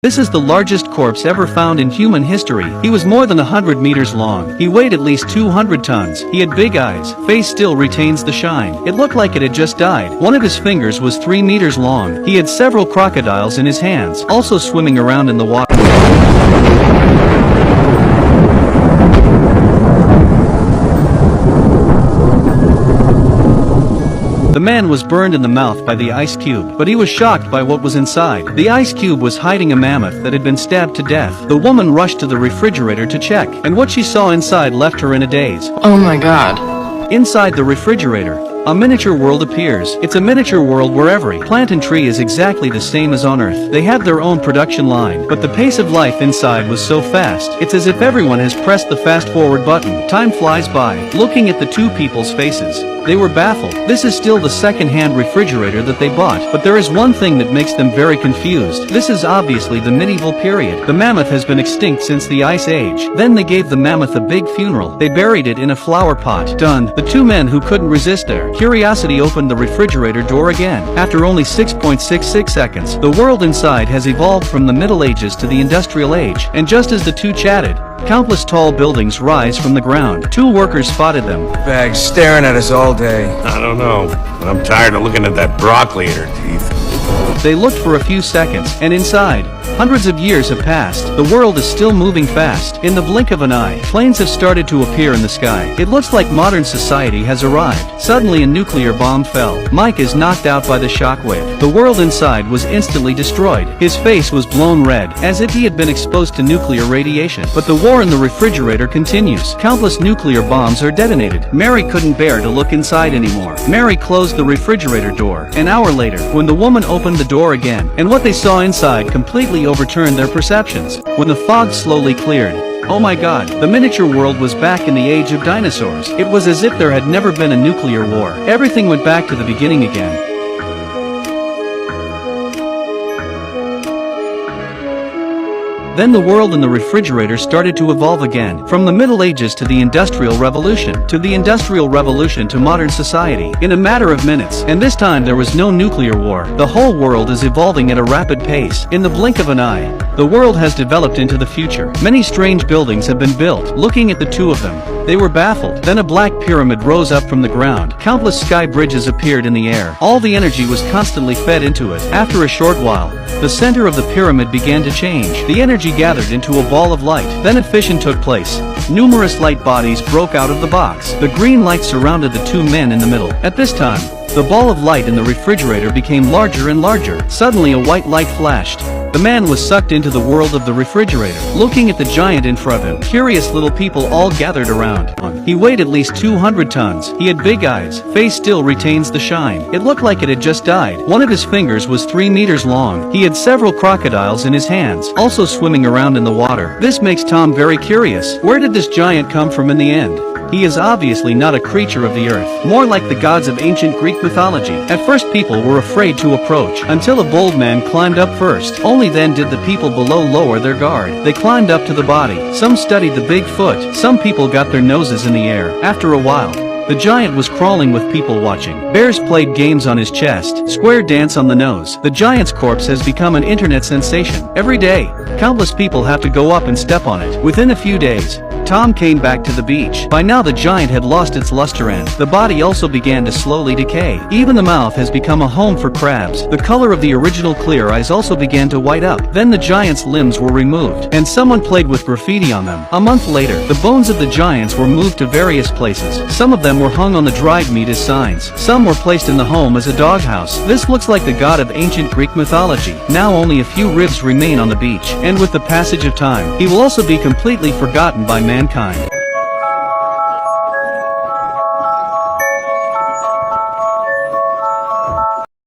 This is the largest corpse ever found in human history. He was more than 100 meters long. He weighed at least 200 tons. He had big eyes. Face still retains the shine. It looked like it had just died. One of his fingers was 3 meters long. He had several crocodiles in his hands, also swimming around in the water. The man was burned in the mouth by the ice cube, but he was shocked by what was inside. The ice cube was hiding a mammoth that had been stabbed to death. The woman rushed to the refrigerator to check, and what she saw inside left her in a daze. Oh my god. Inside the refrigerator, a miniature world appears. It's a miniature world where every plant and tree is exactly the same as on Earth. They have their own production line, but the pace of life inside was so fast. It's as if everyone has pressed the fast forward button. Time flies by. Looking at the two people's faces, they were baffled. This is still the second-hand refrigerator that they bought, but there is one thing that makes them very confused. This is obviously the medieval period. The mammoth has been extinct since the Ice Age. Then they gave the mammoth a big funeral. They buried it in a flower pot. Done. The two men who couldn't resist their curiosity opened the refrigerator door again. After only 6.66 seconds, the world inside has evolved from the Middle Ages to the Industrial Age, and just as the two chatted, countless tall buildings rise from the ground. Two workers spotted them. Bag's staring at us all day. I don't know, but I'm tired of looking at that broccoli in her teeth. They looked for a few seconds, and inside, hundreds of years have passed. The world is still moving fast. In the blink of an eye, planes have started to appear in the sky. It looks like modern society has arrived. Suddenly a nuclear bomb fell. Mike is knocked out by the shockwave. The world inside was instantly destroyed. His face was blown red, as if he had been exposed to nuclear radiation. But the war in the refrigerator continues. Countless nuclear bombs are detonated. Mary couldn't bear to look inside anymore. Mary closed the refrigerator door. An hour later, when the woman opened the door again, and what they saw inside completely overturned their perceptions. When the fog slowly cleared, oh my god, the miniature world was back in the age of dinosaurs. It was as if there had never been a nuclear war. Everything went back to the beginning again. Then the world in the refrigerator started to evolve again, from the Middle Ages to the Industrial Revolution, to modern society, in a matter of minutes. And this time there was no nuclear war. The whole world is evolving at a rapid pace. In the blink of an eye, the world has developed into the future. Many strange buildings have been built. Looking at the two of them, they were baffled. Then a black pyramid rose up from the ground. Countless sky bridges appeared in the air. All the energy was constantly fed into it. After a short while, the center of the pyramid began to change. The energy gathered into a ball of light. Then a fission took place. Numerous light bodies broke out of the box. The green light surrounded the two men in the middle. At this time, the ball of light in the refrigerator became larger and larger. Suddenly a white light flashed. The man was sucked into the world of the refrigerator. Looking at the giant in front of him, curious little people all gathered around. He weighed at least 200 tons. He had big eyes. Face still retains the shine. It looked like it had just died. One of his fingers was 3 meters long. He had several crocodiles in his hands, also swimming around in the water. This makes Tom very curious. Where did this giant come from in the end? He is obviously not a creature of the earth, more like the gods of ancient Greek mythology. At first people were afraid to approach, until a bold man climbed up first. Only then did the people below lower their guard. They climbed up to the body. Some studied the big foot. Some people got their noses in the air. After a while, the giant was crawling with people watching. Bears played games on his chest. Square dance on the nose. The giant's corpse has become an internet sensation. Every day, countless people have to go up and step on it. Within a few days, Tom came back to the beach. By now the giant had lost its luster and the body also began to slowly decay. Even the mouth has become a home for crabs. The color of the original clear eyes also began to white up. Then the giant's limbs were removed, and someone played with graffiti on them. A month later, the bones of the giants were moved to various places. Some of them were hung on the dried meat as signs. Some were placed in the home as a doghouse. This looks like the god of ancient Greek mythology. Now only a few ribs remain on the beach, and with the passage of time, he will also be completely forgotten by mankind.